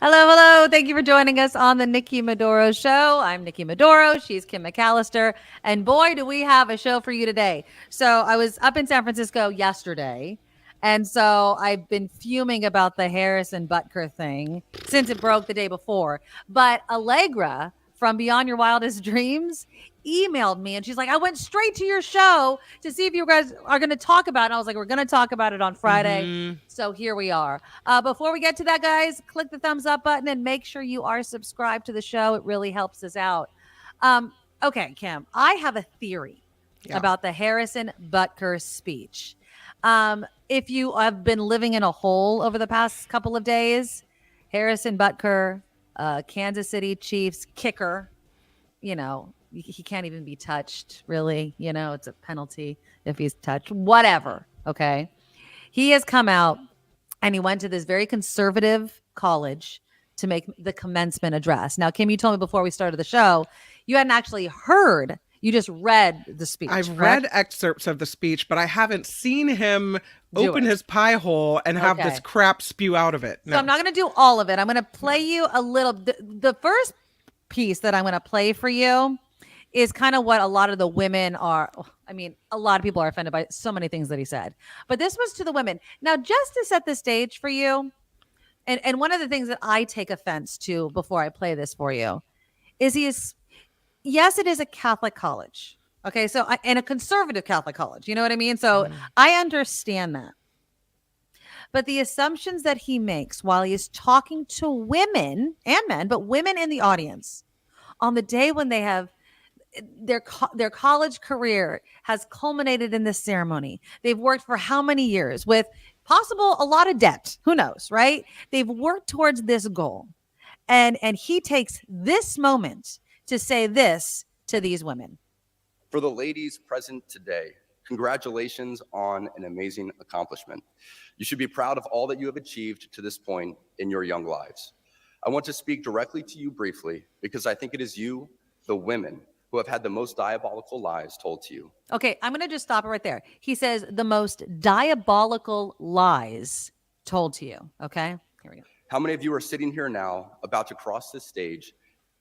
Hello, hello. Thank you for joining us on the Nikki Maduro Show. I'm Nikki Maduro. She's Kim McAllister. And boy, do we have a show for you today. So I was up in San Francisco yesterday. And so I've been fuming about the Harrison Butker thing since it broke the day before. But Allegra from Beyond Your Wildest Dreams emailed me and she's like, I went straight to your show to see if you guys are going to talk about it. And I was like, we're going to talk about it on Friday. So here we are. Before we get to that, guys, click the thumbs up button and make sure you are subscribed to the show. It really helps us out. Okay, Kim, I have a theory about the Harrison Butker speech. If you have been living in a hole over the past couple of days, Harrison Butker, Kansas City Chiefs kicker, you know, he can't even be touched, really. You know, it's a penalty if he's touched. Whatever, okay? He has come out and he went to this very conservative college to make the commencement address. Now, Kim, you told me before we started the show, you hadn't actually heard. You just read the speech. I've read excerpts of the speech, but I haven't seen him open his pie hole and have this crap spew out of it. No. So I'm not going to do all of it. I'm going to play you a little. The first piece that I'm going to play for you is kind of what a lot of the women are. I mean, a lot of people are offended by so many things that he said. But this was to the women. Now, just to set the stage for you, and one of the things that I take offense to before I play this for you is yes, it is a Catholic college. Okay, so and a conservative Catholic college. You know what I mean? So I understand that. But the assumptions that he makes while he is talking to women and men, but women in the audience, on the day when they have their college career has culminated in this ceremony. They've worked for how many years with possible a lot of debt. Who knows, right? They've worked towards this goal. And he takes this moment to say this to these women. For the ladies present today, congratulations on an amazing accomplishment. You should be proud of all that you have achieved to this point in your young lives. I want to speak directly to you briefly because I think it is you, the women, who have had the most diabolical lies told to you. Okay, I'm going to just stop it right there. He says the most diabolical lies told to you. Okay, here we go. How many of you are sitting here now about to cross this stage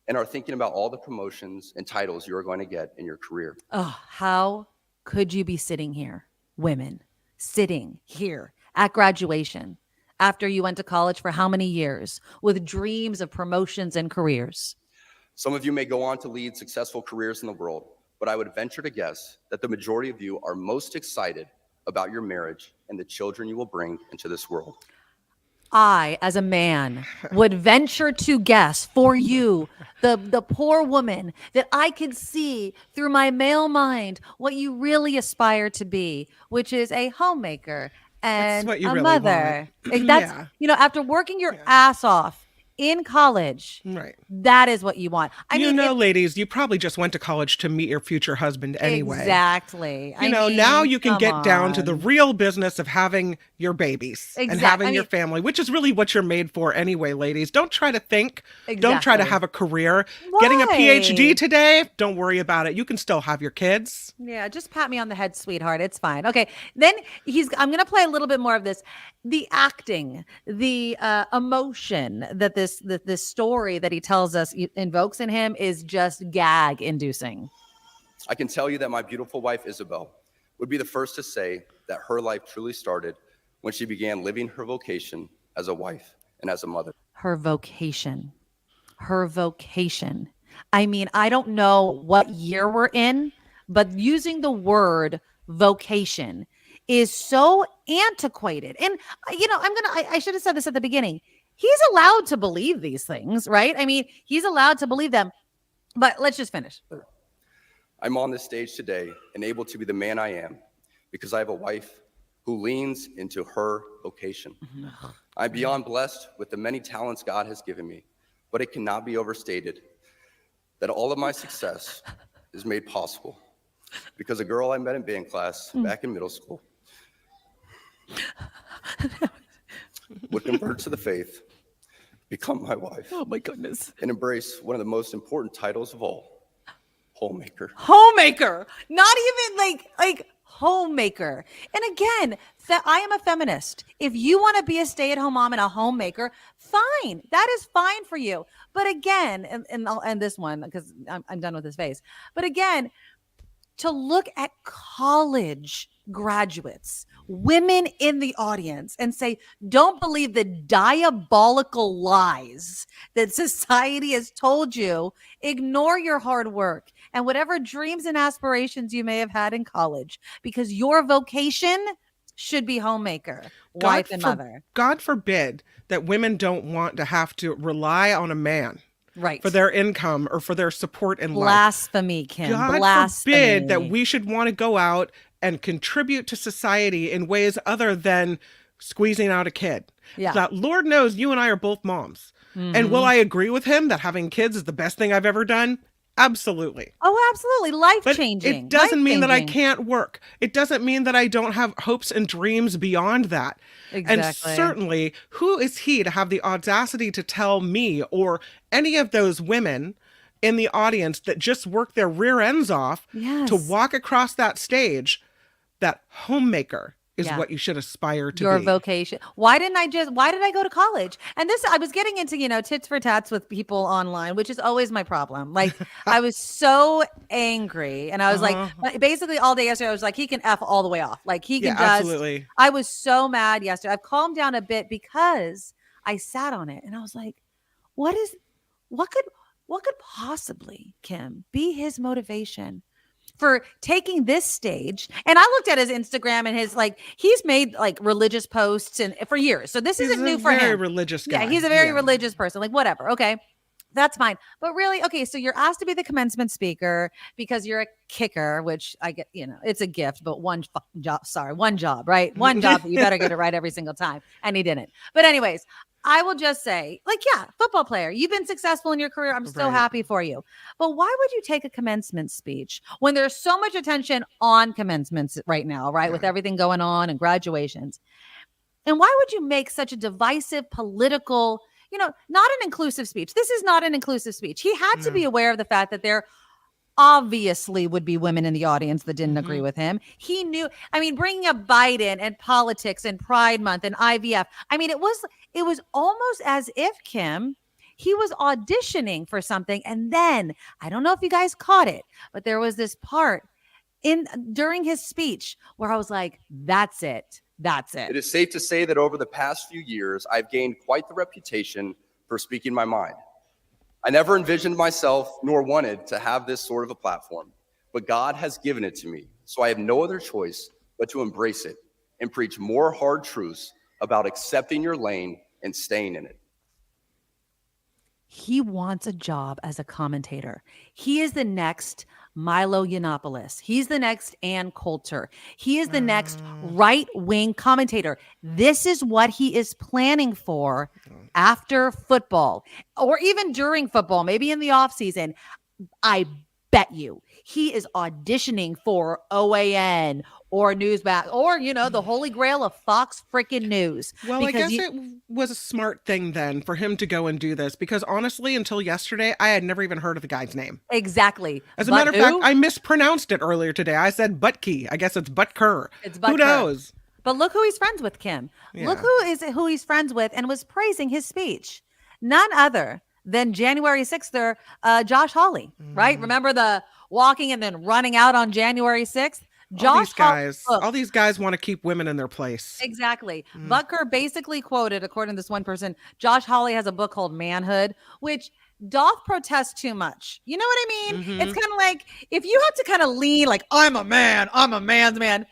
and are thinking about all the promotions and titles you are going to get in your career? Oh, how could you be sitting here, women, sitting here at graduation after you went to college for how many years with dreams of promotions and careers? Some of you may go on to lead successful careers in the world, but I would venture to guess that the majority of you are most excited about your marriage and the children you will bring into this world. I, as a man, would venture to guess for you, the poor woman, that I could see through my male mind what you really aspire to be, which is a homemaker and a really mother. That's, you know, after working your ass off in college, right? That is what you want. I mean, ladies, you probably just went to college to meet your future husband anyway. Exactly. You know, now you can get down to the real business of having your babies and having your family, which is really what you're made for anyway, ladies. Don't try to think. Don't try to have a career. Why? Getting a PhD today, don't worry about it. You can still have your kids. Yeah, just pat me on the head, sweetheart. It's fine. Okay, then I'm going to play a little bit more of this. The acting, the emotion that this story that he tells us invokes in him is just gag inducing. I can tell you that my beautiful wife, Isabel, would be the first to say that her life truly started when she began living her vocation as a wife and as a mother. Her vocation. I mean, I don't know what year we're in, but using the word vocation is so antiquated. And, you know, I should have said this at the beginning. He's allowed to believe these things, right? I mean, he's allowed to believe them. But let's just finish. I'm on this stage today and able to be the man I am because I have a wife who leans into her vocation. I'm beyond blessed with the many talents God has given me, but it cannot be overstated that all of my success is made possible because a girl I met in band class back in middle school would convert to the faith, become my wife. Oh my goodness. And embrace one of the most important titles of all, homemaker. Homemaker. Not even like homemaker. And again, I am a feminist. If you want to be a stay-at-home mom and a homemaker, fine. That is fine for you. But again, and I'll end this one because I'm done with this phase. But again, to look at college graduates, women in the audience, and say, don't believe the diabolical lies that society has told you. Ignore your hard work and whatever dreams and aspirations you may have had in college, because your vocation should be homemaker, wife, and mother. God forbid that women don't want to have to rely on a man. Right. For their income or for their support in life. Blasphemy, Kim. God forbid that we should want to go out and contribute to society in ways other than squeezing out a kid. Yeah. Now, Lord knows you and I are both moms. Mm-hmm. And will I agree with him that having kids is the best thing I've ever done? Absolutely. Oh, absolutely. Life-changing. It doesn't mean that I can't work. It doesn't mean that I don't have hopes and dreams beyond that. Exactly. And certainly, who is he to have the audacity to tell me or any of those women in the audience that just work their rear ends off to walk across that stage that homemaker is what you should aspire to your be. vocation. Why did I go to college? And this, I was getting into, tits for tats with people online, which is always my problem. Like, I was so angry, and I was like, basically all day yesterday, I was like, he can F all the way off. Like, he can just, absolutely. I was so mad yesterday. I've calmed down a bit because I sat on it and I was like, what could possibly, Kim, be his motivation for taking this stage? And I looked at his Instagram and his, he's made religious posts and for years. So this isn't new for him. He's a very religious guy. Yeah, he's a very religious person. Whatever. Okay. That's fine. But really, okay, so you're asked to be the commencement speaker because you're a kicker, which I get, it's a gift, but one job, right? One job that you better get it right every single time. And he didn't. But anyways, I will just say, football player, you've been successful in your career. I'm so happy for you. But why would you take a commencement speech when there's so much attention on commencements right now, right? With everything going on and graduations. And why would you make such a divisive political, not an inclusive speech? This is not an inclusive speech. He had to be aware of the fact that there obviously would be women in the audience that didn't agree with him. He knew, bringing up Biden and politics and Pride Month and IVF. It was almost as if, Kim, he was auditioning for something. And then, I don't know if you guys caught it, but there was this part during his speech where I was like, that's it. That's it. It is safe to say that over the past few years, I've gained quite the reputation for speaking my mind. I never envisioned myself nor wanted to have this sort of a platform, but God has given it to me. So I have no other choice but to embrace it and preach more hard truths about accepting your lane and staying in it. He wants a job as a commentator. He is the next Milo Yiannopoulos. He's the next Ann Coulter. He is the next right-wing commentator. This is what he is planning for after football or even during football, maybe in the offseason. I bet you he is auditioning for OAN or Newsmax or, the holy grail of Fox freaking News. Well, I guess it was a smart thing then for him to go and do this because honestly, until yesterday, I had never even heard of the guy's name. Exactly. As a matter of fact, I mispronounced it earlier today. I said Butker. I guess it's Butker. It's Butker. Who knows? But look who he's friends with, Kim. Yeah. Look who he's friends with and was praising his speech. None other than January 6th, Josh Hawley, right? Remember the walking and then running out on January 6th? All these guys want to keep women in their place. Exactly. Butker basically quoted, according to this one person, Josh Hawley has a book called Manhood, which doth protest too much. You know what I mean? It's kind of like if you have to kind of lean like, I'm a man's man.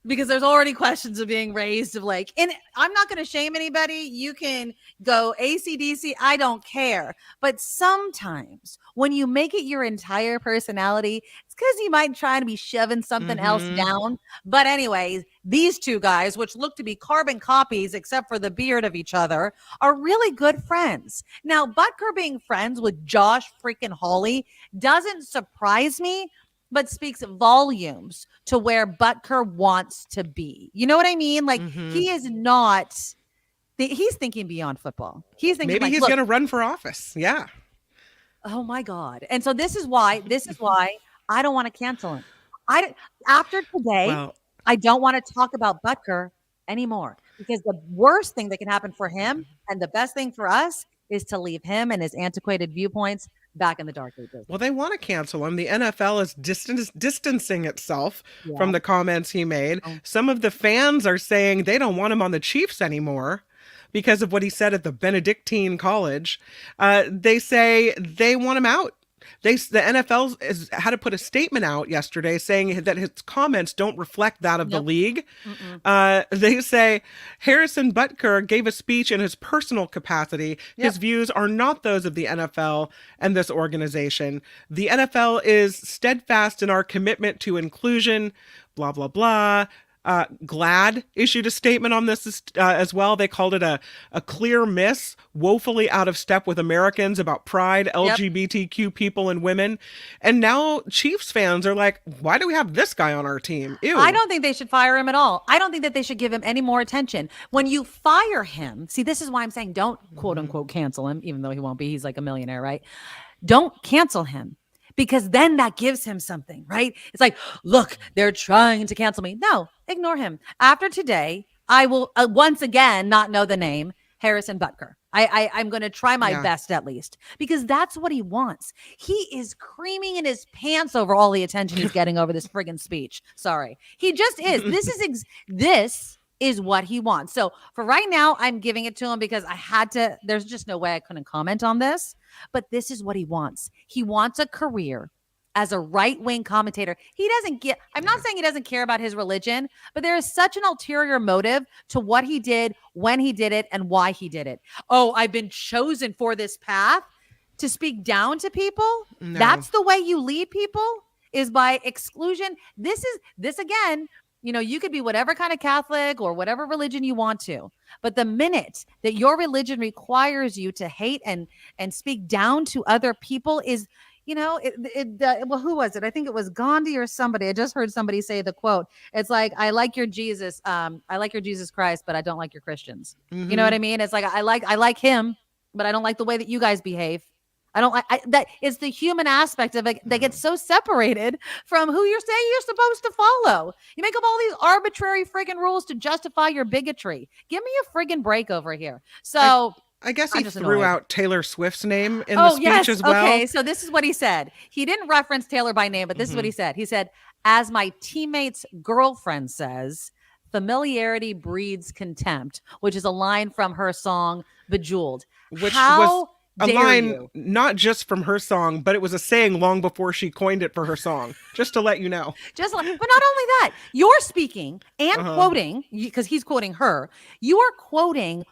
Because there's already questions of being raised of and I'm not going to shame anybody. You can go AC/DC. I don't care. But sometimes when you make it your entire personality, it's because you might try to be shoving something else down. But anyways, these two guys, which look to be carbon copies, except for the beard of each other, are really good friends. Now, Butker being friends with Josh freaking Hawley doesn't surprise me, but speaks volumes to where Butker wants to be. You know what I mean? He is not, he's thinking beyond football. He's thinking maybe he's going to run for office. Yeah. Oh my God. And so this is why I don't want to cancel him. After today, Well, I don't want to talk about Butker anymore, because the worst thing that can happen for him and the best thing for us is to leave him and his antiquated viewpoints back in the dark ages. well, they want to cancel him. The NFL is distancing itself from Yeah. the comments he made. Oh. Some of the fans are saying they don't want him on the Chiefs anymore because of what he said at the Benedictine College. They say they want him out. The NFL had to put a statement out yesterday saying that his comments don't reflect that of the league. They say Harrison Butker gave a speech in his personal capacity. His views are not those of the NFL and this organization. The NFL is steadfast in our commitment to inclusion, blah, blah, blah. GLAAD issued a statement on this as well. They called it a clear miss, woefully out of step with Americans about pride, LGBTQ people and women. And now Chiefs fans are like, why do we have this guy on our team? Ew. I don't think they should fire him at all. I don't think that they should give him any more attention. When you fire him, see, this is why I'm saying don't quote unquote cancel him, even though he won't be. He's like a millionaire, right? Don't cancel him, because then that gives him something, right? It's like, look, they're trying to cancel me. No, ignore him. After today, I will once again not know the name Harrison Butker. I'm going to try my best, at least, because that's what he wants. He is creaming in his pants over all the attention he's getting over this friggin' speech. Sorry. He just is. This is what he wants. So for right now, I'm giving it to him because I had to. There's just no way I couldn't comment on this. But this is what he wants. He wants a career as a right-wing commentator. I'm not saying he doesn't care about his religion, but there is such an ulterior motive to what he did, when he did it, and why he did it. Oh, I've been chosen for this path to speak down to people. No. That's the way you lead people, is by exclusion. This again, you could be whatever kind of Catholic or whatever religion you want to, but the minute that your religion requires you to hate and speak down to other people is, well, who was it? I think it was Gandhi or somebody. I just heard somebody say the quote. It's like, I like your Jesus. I like your Jesus Christ, but I don't like your Christians. You know what I mean? It's like, I like him, but I don't like the way that you guys behave. That is the human aspect of it that gets so separated from who you're saying you're supposed to follow. You make up all these arbitrary friggin' rules to justify your bigotry. Give me a friggin' break over here. So I guess he threw out Taylor Swift's name in the speech as well. Okay, so this is what he said. He didn't reference Taylor by name, but this is what he said. He said, as my teammate's girlfriend says, familiarity breeds contempt, which is a line from her song Bejeweled. Which was a line not just from her song, but it was a saying long before she coined it for her song, just to let you know. But not only that, you're speaking and quoting, because he's quoting her, you are quoting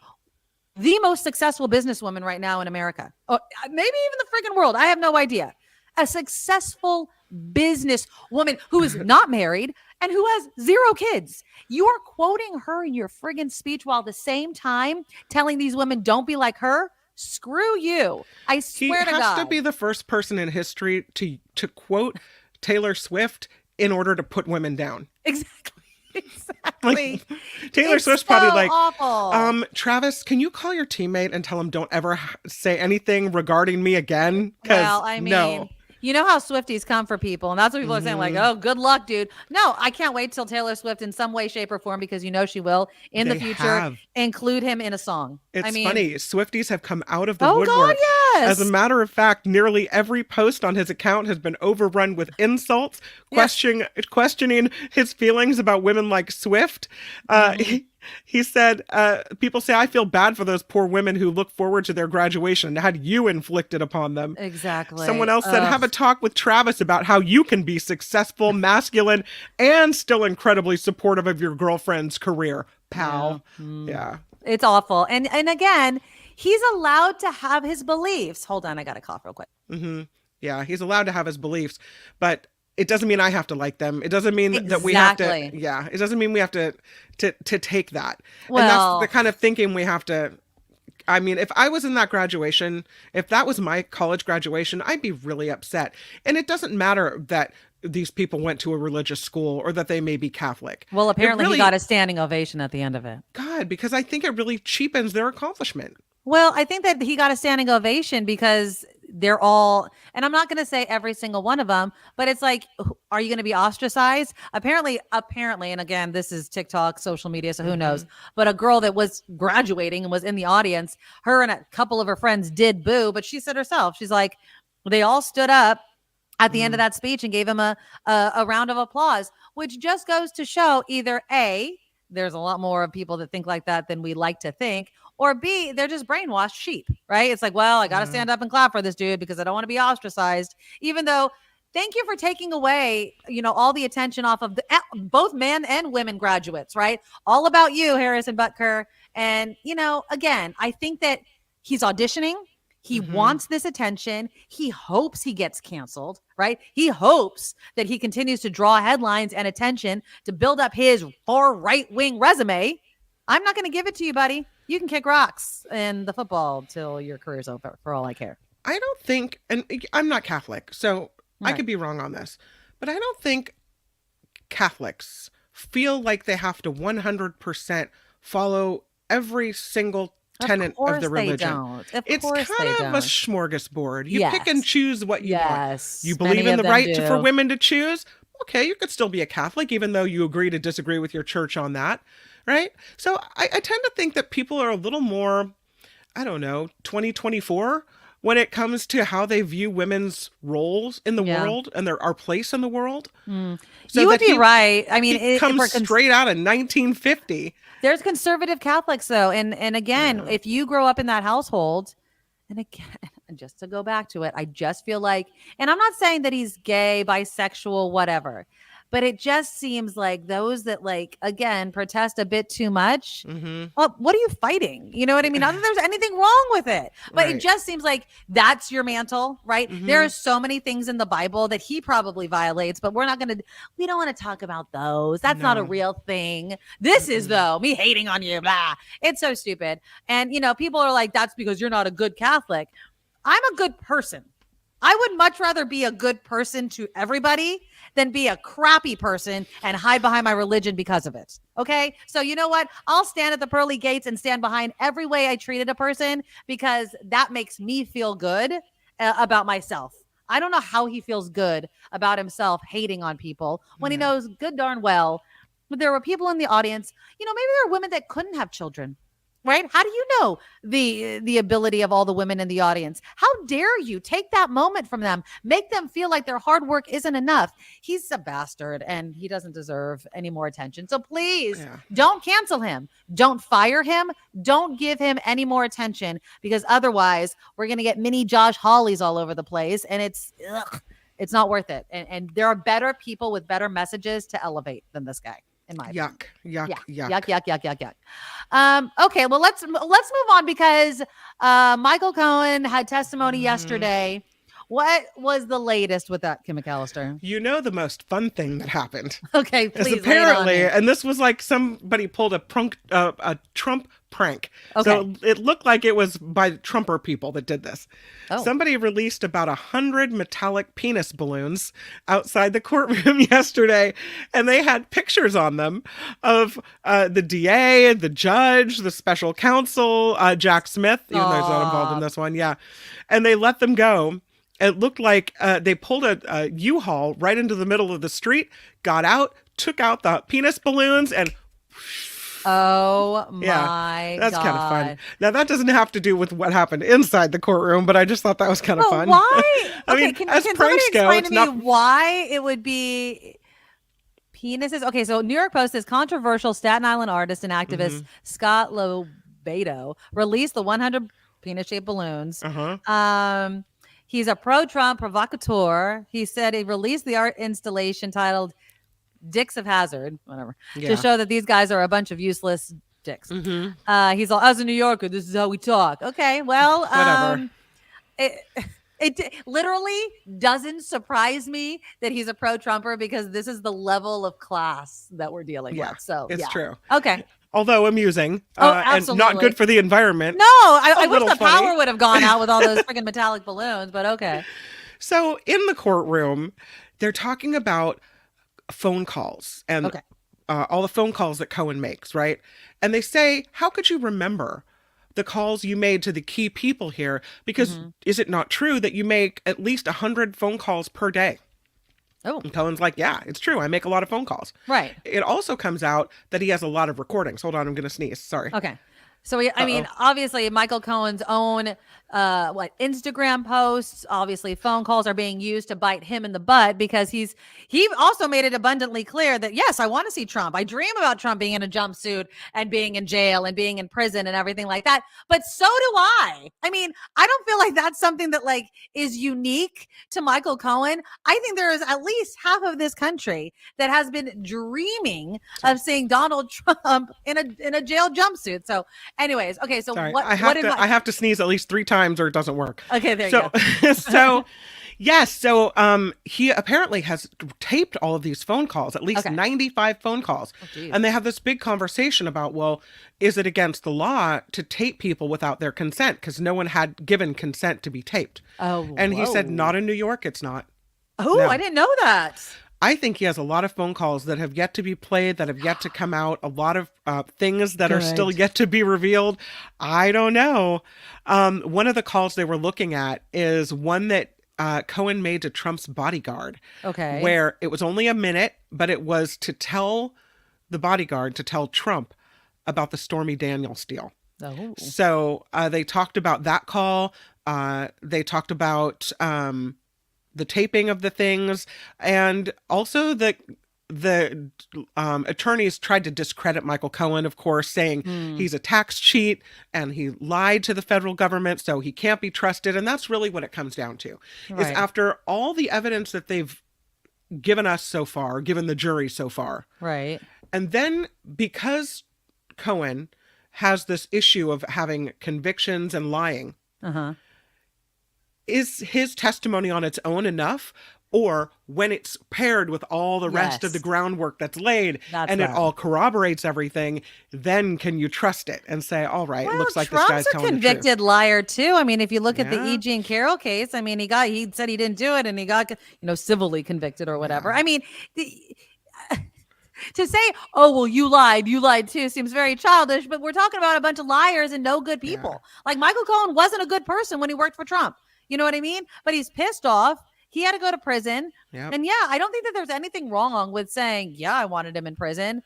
the most successful businesswoman right now in America, or maybe even the freaking world. I have no idea. A successful businesswoman who is not married and who has 0 kids. You are quoting her in your friggin' speech while at the same time telling these women, don't be like her. Screw you. I swear to God. He has to be the first person in history to quote Taylor Swift in order to put women down. Exactly. Taylor Swift's probably like, awful. Travis, can you call your teammate and tell him don't ever say anything regarding me again? Well, I mean, no. You know how Swifties come for people, and that's what people are saying, like, oh, good luck, dude. No, I can't wait till Taylor Swift in some way, shape, or form, because she will in the future include him in a song. It's funny. Swifties have come out of the woodwork. God, yes. As a matter of fact, nearly every post on his account has been overrun with insults, questioning his feelings about women like Swift. He said, people say, I feel bad for those poor women who look forward to their graduation. Had you inflicted upon them? Exactly. Someone else said, have a talk with Travis about how you can be successful, masculine, and still incredibly supportive of your girlfriend's career, pal. Yeah. It's awful. And again, he's allowed to have his beliefs. Hold on, I got to cough real quick. Yeah, he's allowed to have his beliefs, but it doesn't mean I have to like them. It doesn't mean that we have to. Yeah, it doesn't mean we have to take that. Well, and that's the kind of thinking we have to. I mean, if I was in that graduation, if that was my college graduation, I'd be really upset. And it doesn't matter that these people went to a religious school or that they may be Catholic. Well, apparently he got a standing ovation at the end of it. God, because I think it really cheapens their accomplishment. Well, I think that he got a standing ovation because they're all, and I'm not going to say every single one of them, but it's like, are you going to be ostracized? Apparently, and again, this is TikTok, social media, so who knows? But a girl that was graduating and was in the audience, her and a couple of her friends did boo, but she said herself, she's like, they all stood up at the end of that speech and gave him a round of applause, which just goes to show either A, there's a lot more of people that think like that than we like to think, or B, they're just brainwashed sheep, right? It's like, well, I got to stand up and clap for this dude because I don't want to be ostracized, even though thank you for taking away, all the attention off of both men and women graduates, right? All about you, Harrison Butker. And, again, I think that he's auditioning. He wants this attention. He hopes he gets canceled, right? He hopes that he continues to draw headlines and attention to build up his far right-wing resume. I'm not going to give it to you, buddy. You can kick rocks in the football till your career's over, for all I care. I don't think, and I'm not Catholic, so I could be wrong on this, but I don't think Catholics feel like they have to 100% follow every single tenet of the religion. It's kind of a smorgasbord. You pick and choose what you want. You believe in the right for women to choose? Okay, you could still be a Catholic, even though you agree to disagree with your church on that, right? So I tend to think that people are a little more, 2024 when it comes to how they view women's roles in the world and our place in the world. So you would be right. I mean, it comes straight out of 1950. There's conservative Catholics, though. And again, if you grow up in that household, and again, just to go back to it, I just feel like, and I'm not saying that he's gay, bisexual, whatever, but it just seems like those that, like, again, protest a bit too much. Well, what are you fighting? You know what I mean? Not that there's anything wrong with it, but it just seems like that's your mantle, right? There are so many things in the Bible that he probably violates, but we don't want to talk about those. That's not a real thing. This is, though, me hating on you, blah. It's so stupid. And, people are like, that's because you're not a good Catholic. I'm a good person. I would much rather be a good person to everybody than be a crappy person and hide behind my religion because of it. Okay? So you know what? I'll stand at the pearly gates and stand behind every way I treated a person because that makes me feel good about myself. I don't know how he feels good about himself hating on people when he knows good darn well that there were people in the audience. Maybe there are women that couldn't have children. Right? How do you know the ability of all the women in the audience? How dare you take that moment from them, make them feel like their hard work isn't enough? He's a bastard and he doesn't deserve any more attention. So please don't cancel him. Don't fire him. Don't give him any more attention because otherwise we're going to get mini Josh Hawleys all over the place and it's not worth it. And there are better people with better messages to elevate than this guy. In my opinion. Yuck. Okay, well, let's move on because Michael Cohen had testimony yesterday. What was the latest with that, Kim McAllister? The most fun thing that happened. Okay, please. Apparently, and this was like somebody pulled a Trump prank. Okay. So it looked like it was by Trumper people that did this. Oh. Somebody released about 100 metallic penis balloons outside the courtroom yesterday, and they had pictures on them of the DA, the judge, the special counsel, Jack Smith, even though he's not involved in this one. Yeah. And they let them go. It looked like they pulled a U-Haul right into the middle of the street, got out, took out the penis balloons, and oh my that's God. Kind of fun. Now that doesn't have to do with what happened inside the courtroom, but I just thought that was kind of fun. Why? I mean, can as somebody pranks go, explain to me why it would be penises? Okay, so New York Post says controversial Staten Island artist and activist Scott Lobato released the 100 penis-shaped balloons. He's a pro-Trump provocateur. He said he released the art installation titled Dicks of Hazard, whatever, to show that these guys are a bunch of useless dicks. He's all, as a New Yorker, this is how we talk. Okay, well, whatever. It literally doesn't surprise me that he's a pro-Trumper because this is the level of class that we're dealing with. So it's true. Okay. Although amusing and not good for the environment. No, I wish the power would have gone out with all those freaking metallic balloons, but okay. So in the courtroom, they're talking about phone calls and all the phone calls that Cohen makes, right? And they say, how could you remember the calls you made to the key people here, because is it not true that you make at least 100 phone calls per day? Oh. And Cohen's like, yeah, it's true. I make a lot of phone calls. Right. It also comes out that he has a lot of recordings. Hold on, I'm going to sneeze. Sorry. Okay. So, I mean, obviously, Michael Cohen's own Instagram posts, obviously phone calls are being used to bite him in the butt, because he also made it abundantly clear that, yes, I want to see Trump. I dream about Trump being in a jumpsuit and being in jail and being in prison and everything like that. But so do I. I mean, I don't feel like that's something that like is unique to Michael Cohen. I think there is at least half of this country that has been dreaming of seeing Donald Trump in a jail jumpsuit. So anyways, okay, so Sorry, what I have to sneeze at least 3 times or it doesn't work. Okay, there you go. So yes, so he apparently has taped all of these phone calls, at least 95 phone calls. And they have this big conversation about, well, is it against the law to tape people without their consent? Because no one had given consent to be taped. And he said, not in New York, it's not. Oh, no. I didn't know that. I think he has a lot of phone calls that have yet to be played, that have yet to come out, a lot of things that are still yet to be revealed. I don't know. One of the calls they were looking at is one that Cohen made to Trump's bodyguard. Okay. Where it was only a minute, but it was to tell the bodyguard to tell Trump about the Stormy Daniels deal. Oh. So they talked about that call. They talked about the taping of the things, and also the attorneys tried to discredit Michael Cohen, of course, saying he's a tax cheat and he lied to the federal government, so he can't be trusted. And that's really what it comes down to, is after all the evidence that they've given us so far, given the jury so far. Right. And then because Cohen has this issue of having convictions and lying, is his testimony on its own enough? Or when it's paired with all the rest of the groundwork that's laid and it all corroborates everything, then can you trust it and say, all right, it looks like Trump's this guy's telling the truth. a convicted liar too. I mean, if you look at the E. Jean Carroll case, I mean, he said he didn't do it and he got, civilly convicted or whatever. I mean, to say, oh, well, you lied too, seems very childish, but we're talking about a bunch of liars and no good people. Like Michael Cohen wasn't a good person when he worked for Trump. You know what I mean? But he's pissed off. He had to go to prison. Yep. And I don't think that there's anything wrong with saying, I wanted him in prison.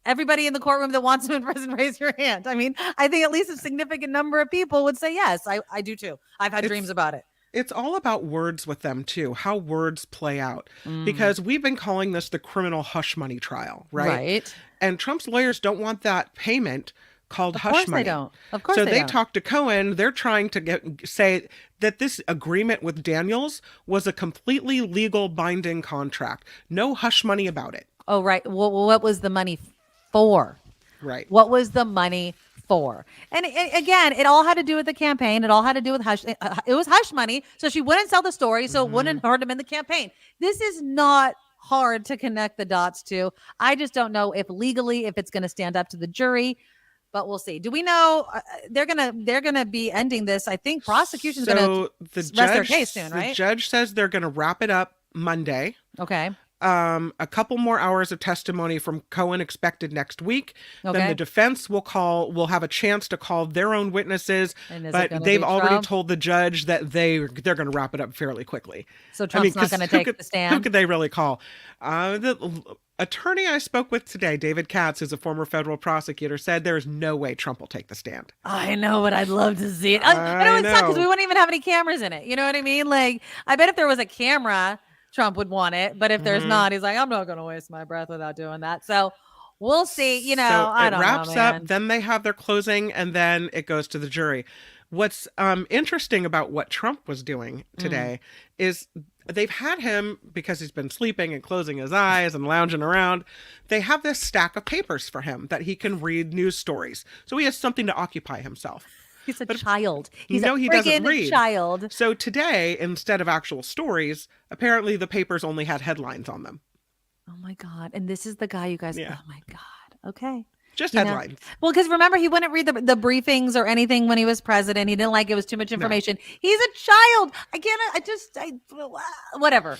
Everybody in the courtroom that wants him in prison, raise your hand. I mean, I think at least a significant number of people would say, yes, I do too. I've had dreams about it. It's all about words with them too, how words play out. Because we've been calling this the criminal hush money trial, right? Right. And Trump's lawyers don't want that payment called hush money. Of course they don't. So they talked to Cohen. They're trying to say that this agreement with Daniels was a completely legal binding contract. No hush money about it. Oh, right. Well, what was the money for? Right. What was the money for? And again, it all had to do with the campaign. It all had to do with hush. It was hush money. So she wouldn't sell the story. So it wouldn't hurt him in the campaign. This is not hard to connect the dots to. I just don't know if legally, if it's going to stand up to the jury. But we'll see. Do we know they're gonna be ending this? I think prosecution's gonna rest their case soon, right? The judge says they're gonna wrap it up Monday. Okay. A couple more hours of testimony from Cohen expected next week. Okay. Then the defense will have a chance to call their own witnesses, but they've already told the judge that they're going to wrap it up fairly quickly. So Trump's not going to take the stand. Who could they really call? The attorney I spoke with today, David Katz, who's a former federal prosecutor, said there's no way Trump will take the stand. I know, but I'd love to see it. I know it's not because we wouldn't even have any cameras in it. You know what I mean? Like, I bet if there was a camera, Trump would want it, but if there's not, he's like, I'm not going to waste my breath without doing that. So we'll see. I don't know. It wraps up, then they have their closing, and then it goes to the jury. What's interesting about what Trump was doing today is they've had him, because he's been sleeping and closing his eyes and lounging around, they have this stack of papers for him that he can read news stories. So he has something to occupy himself. He's a child. He doesn't read. Child. So today, instead of actual stories, apparently the papers only had headlines on them. Oh my God. And this is the guy you guys, oh my God. Okay. Just headlines. Well, because remember, he wouldn't read the briefings or anything when he was president. He didn't like it was too much information. No. He's a child. Whatever.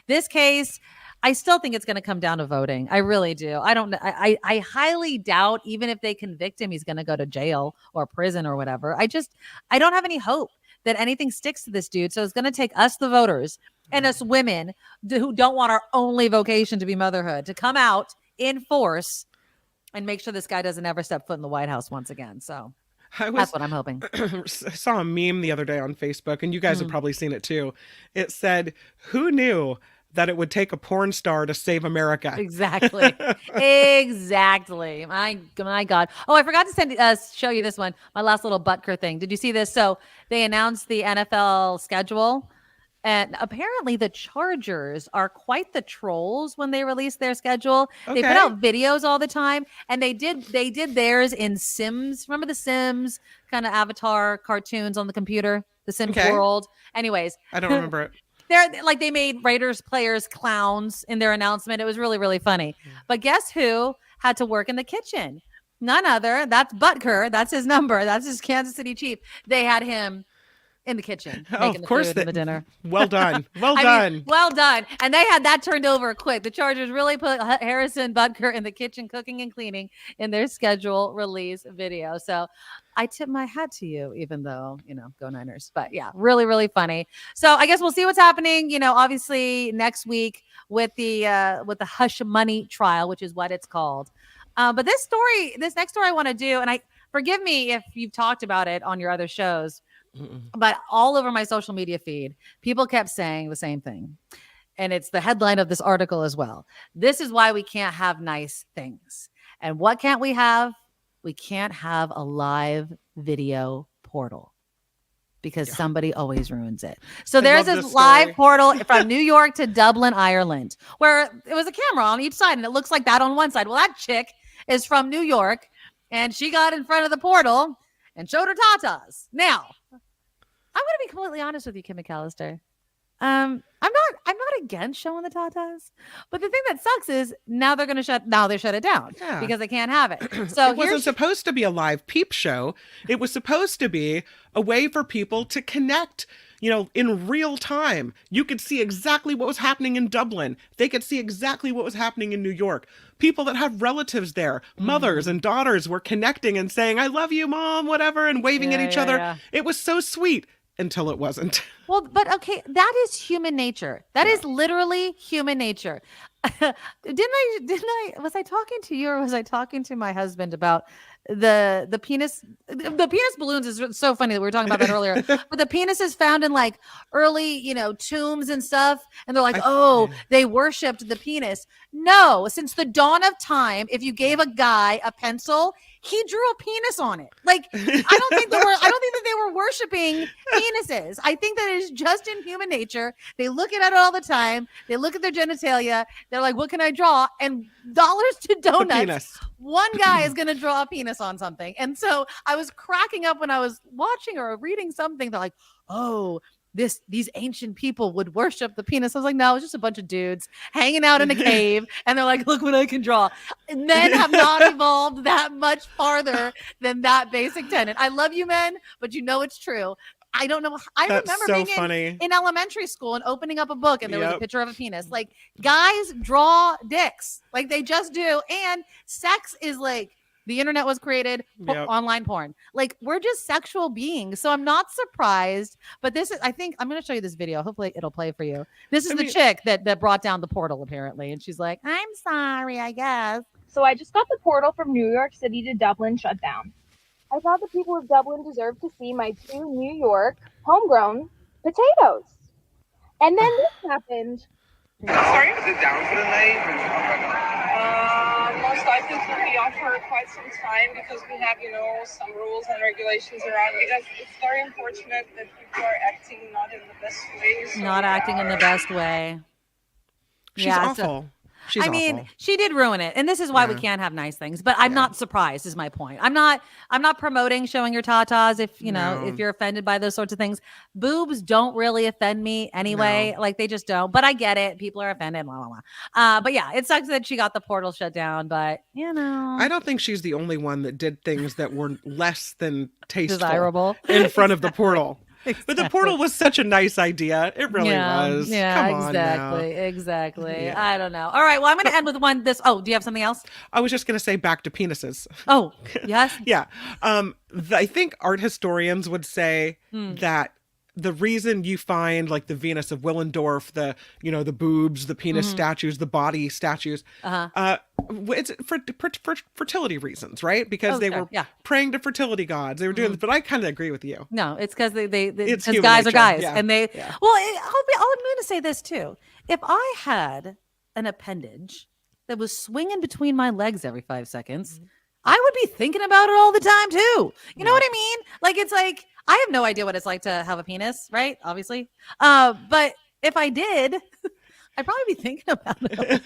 This case, I still think it's going to come down to voting. I really do. I don't. I highly doubt even if they convict him, he's going to go to jail or prison or whatever. I don't have any hope that anything sticks to this dude. So it's going to take us, the voters, and us women who don't want our only vocation to be motherhood to come out in force and make sure this guy doesn't ever step foot in the White House once again. So that's what I'm hoping. I saw a meme the other day on Facebook, and you guys have probably seen it too. It said, "Who knew that it would take a porn star to save America?" Exactly. Exactly. My God. Oh, I forgot to show you this one. My last little Butker thing. Did you see this? So they announced the NFL schedule. And apparently the Chargers are quite the trolls when they release their schedule. Okay. They put out videos all the time, and they did theirs in Sims. Remember the Sims kind of avatar cartoons on the computer? The Sims world. Anyways. I don't remember it. They made Raiders players clowns in their announcement. It was really, really funny. But guess who had to work in the kitchen? None other. That's Butker. That's his number. That's his Kansas City Chief. They had him in the kitchen, making the food and the dinner. Well done. Well done. Well done. And they had that turned over quick. The Chargers really put Harrison Butker in the kitchen, cooking and cleaning in their schedule release video. So I tip my hat to you, even though, go Niners. But yeah, really, really funny. So I guess we'll see what's happening, obviously next week with the hush money trial, which is what it's called. But this next story I want to do, and forgive me if you've talked about it on your other shows, but all over my social media feed, people kept saying the same thing. And it's the headline of this article as well. This is why we can't have nice things. And what can't we have? We can't have a live video portal because somebody always ruins it. So there's this live portal from New York to Dublin, Ireland, where it was a camera on each side. And it looks like that on one side. Well, that chick is from New York, and she got in front of the portal and showed her tatas. Now, I'm going to be completely honest with you, Kim McAllister. I'm not against showing the tatas, but the thing that sucks is now they shut it down because they can't have it. So it wasn't supposed to be a live peep show. It was supposed to be a way for people to connect, in real time. You could see exactly what was happening in Dublin. They could see exactly what was happening in New York. People that have relatives there, mothers and daughters were connecting and saying, "I love you, Mom," whatever, and waving at each other. Yeah. It was so sweet. Until it wasn't. Well, but okay, that is human nature. That is literally human nature. Was I talking to you or was I talking to my husband about the penis? The penis balloons is so funny that we were talking about that earlier. But the penis is found in early, tombs and stuff. And they're like, they worshipped the penis. No, since the dawn of time, if you gave a guy a pencil, he drew a penis on it. I don't think that they were worshiping penises. I think that it is just in human nature. They look at it all the time. They look at their genitalia. They're like, what can I draw? And dollars to donuts. One guy is going to draw a penis on something. And so I was cracking up when I was watching or reading something. They're like, these ancient people would worship the penis. I was like, no, it's just a bunch of dudes hanging out in a cave. And they're like, look what I can draw. Men have not evolved that much farther than that basic tenet. I love you, men, but it's true. I don't know. I remember being in elementary school and opening up a book and there was a picture of a penis. Guys draw dicks. They just do. And sex is the internet was created, online porn. We're just sexual beings. So I'm not surprised. But I think I'm going to show you this video. Hopefully it'll play for you. This is the chick that brought down the portal, apparently. And she's like, I'm sorry, I guess. So I just got the portal from New York City to Dublin shut down. I thought the people of Dublin deserved to see my 2 New York homegrown potatoes. And then this happened. Sorry? Is it down for the night? Most likely to be off for quite some time because we have, some rules and regulations around it. It's very unfortunate that people are acting not in the best way. So not acting in the best way. She's awful. She's awful. She did ruin it. And this is why we can't have nice things. But I'm not surprised is my point. I'm not promoting showing your tatas if you're offended by those sorts of things. Boobs don't really offend me anyway. No. They just don't. But I get it. People are offended, blah, blah, blah. But yeah, it sucks that she got the portal shut down. But, I don't think she's the only one that did things that were less than tasteful desirable in front of the portal. But the portal was such a nice idea. It really was. Yeah, Come on now. exactly. Yeah. I don't know. All right. Well, I'm going to end with one. Do you have something else? I was just going to say back to penises. Oh, yes. Yeah. I think art historians would say that the reason you find like the Venus of Willendorf, the boobs, the penis statues, the body statues, it's for fertility reasons, right? Because they were praying to fertility gods. They were doing this, but I kind of agree with you. No, it's because It's because guys are guys, yeah. and they. Yeah. Well, I'm going to say this too. If I had an appendage that was swinging between my legs every 5 seconds, I would be thinking about it all the time too. You know what I mean? Like, it's like, I have no idea what it's like to have a penis, right? Obviously. But if I did, I'd probably be thinking about it.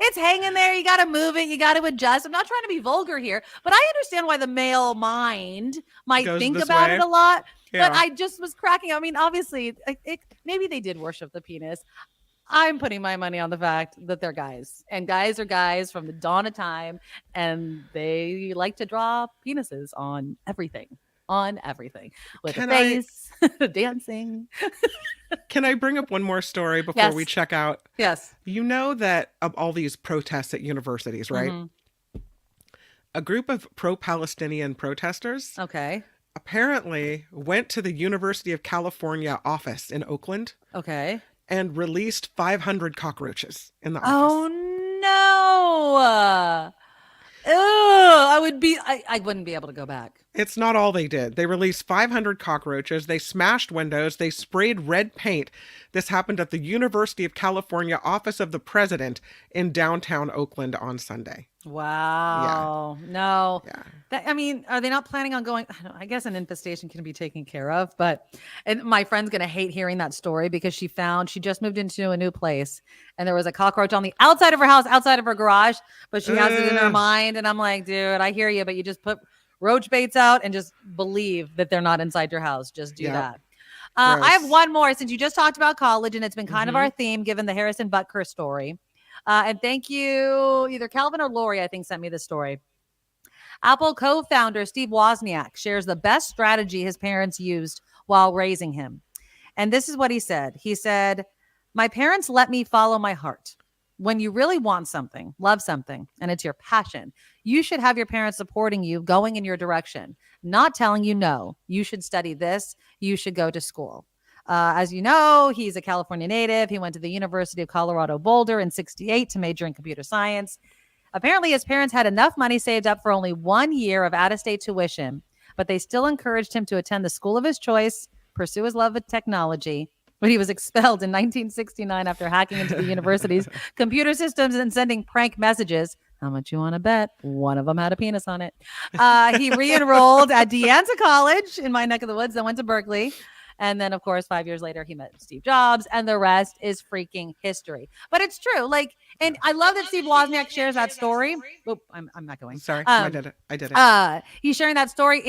It's hanging there. You got to move it. You got to adjust. I'm not trying to be vulgar here, but I understand why the male mind might think about it a lot. Yeah. But I just was cracking. I mean, obviously, maybe they did worship the penis. I'm putting my money on the fact that they're guys, and guys are guys from the dawn of time, and they like to draw penises on everything with the face, dancing. Can I bring up one more story before we check out? Yes. You know that of all these protests at universities, right? A group of pro-Palestinian protesters apparently went to the University of California office in Oakland. Okay. And released 500 cockroaches in the office. Oh no! I wouldn't be able to go back. It's not all they did. They released 500 cockroaches. They smashed windows. They sprayed red paint. This happened at the University of California Office of the President in downtown Oakland on Sunday. Wow. Yeah. No. Yeah. Are they not planning on going? I guess an infestation can be taken care of, and my friend's going to hate hearing that story because she just moved into a new place and there was a cockroach on the outside of her house, outside of her garage, but she has it in her mind. And I'm like, dude, I hear you, but you just put roach baits out and just believe that they're not inside your house. Just do that. I have one more since you just talked about college, and it's been kind of our theme given the Harrison Butker story. And thank you, either Calvin or Lori, I think, sent me this story. Apple co-founder Steve Wozniak shares the best strategy his parents used while raising him. And this is what he said. He said, "My parents let me follow my heart. When you really want something, love something, and it's your passion, you should have your parents supporting you, going in your direction, not telling you, no, you should study this, you should go to school." As you know, he's a California native. He went to the University of Colorado Boulder in '68 to major in computer science. Apparently, his parents had enough money saved up for only 1 year of out-of-state tuition, but they still encouraged him to attend the school of his choice, pursue his love of technology. But he was expelled in 1969 after hacking into the university's computer systems and sending prank messages. How much you want to bet? One of them had a penis on it. He re-enrolled at De Anza College in my neck of the woods, then went to Berkeley. And then, of course, 5 years later, he met Steve Jobs, and the rest is freaking history. But it's true. And I love that Steve Wozniak shares that story. Oh, I'm not going. Sorry, I did it. He's sharing that story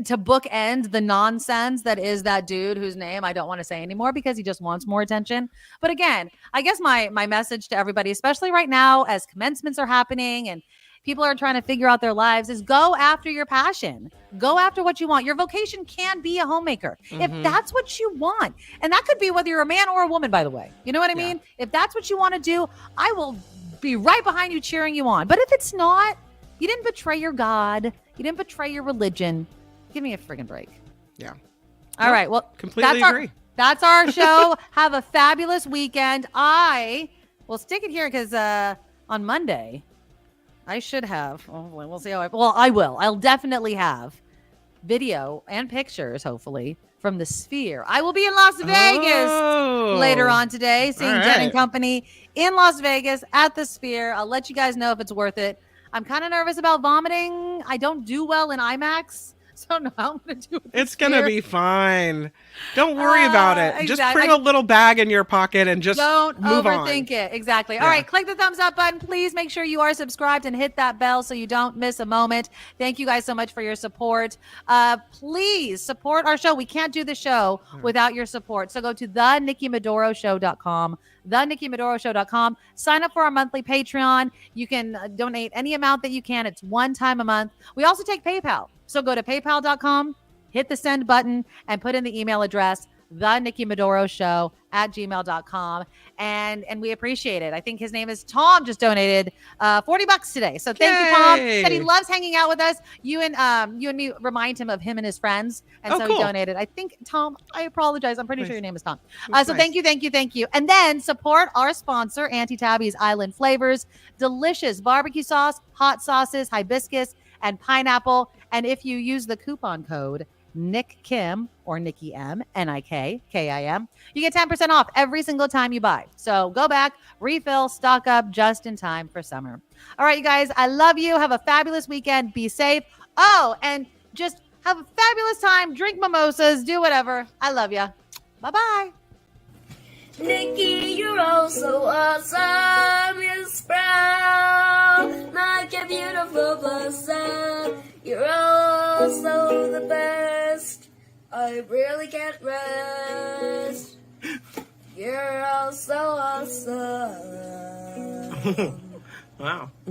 to bookend the nonsense that is that dude whose name I don't want to say anymore because he just wants more attention. But again, I guess my message to everybody, especially right now as commencements are happening and people are trying to figure out their lives, is go after your passion. Go after what you want. Your vocation can be a homemaker if that's what you want. And that could be whether you're a man or a woman, by the way. You know what I mean? If that's what you want to do, I will be right behind you cheering you on. But if it's not, you didn't betray your God. You didn't betray your religion. Give me a friggin' break. Yeah. All right. Well, completely agree. That's our show. Have a fabulous weekend. I will stick it here because on Monday, I should have. We'll see how I will. I'll definitely have video and pictures, hopefully, from the Sphere. I will be in Las Vegas later on today, seeing Jen and Company in Las Vegas at the Sphere. I'll let you guys know if it's worth it. I'm kind of nervous about vomiting. I don't do well in IMAX. So I don't know how I'm going to do it. It's going to be fine. Don't worry about it. Exactly. Just bring a little bag in your pocket and just don't move overthink it. Exactly. All right. Click the thumbs up button. Please make sure you are subscribed and hit that bell so you don't miss a moment. Thank you guys so much for your support. Please support our show. We can't do the show without your support. So go to thenikkimadoroshow.com. thenikkimadoroshow.com. Sign up for our monthly Patreon. You can donate any amount that you can. It's one time a month. We also take PayPal. So go to paypal.com hit the send button and put in the email address, the Nikki Maduro Show at gmail.com. And we appreciate it. I think his name is Tom, just donated $40 today. So thank you, Tom. Said he loves hanging out with us. You and me remind him of him and his friends. And so he donated. I think, Tom, I apologize. I'm pretty sure your name is Tom. So thank you. And then support our sponsor, Auntie Tabby's Island Flavors. Delicious barbecue sauce, hot sauces, hibiscus, and pineapple. And if you use the coupon code Nick Kim or Nikki M, Nikkim, you get 10% off every single time you buy. So go back, refill, stock up just in time for summer. All right, you guys, I love you. Have a fabulous weekend. Be safe. Oh, and just have a fabulous time. Drink mimosas, do whatever. I love you. Bye-bye. Nikki, you're all so awesome. You're proud, like a beautiful blossom. You're also the best. I really can't rest. You're all so awesome. Wow.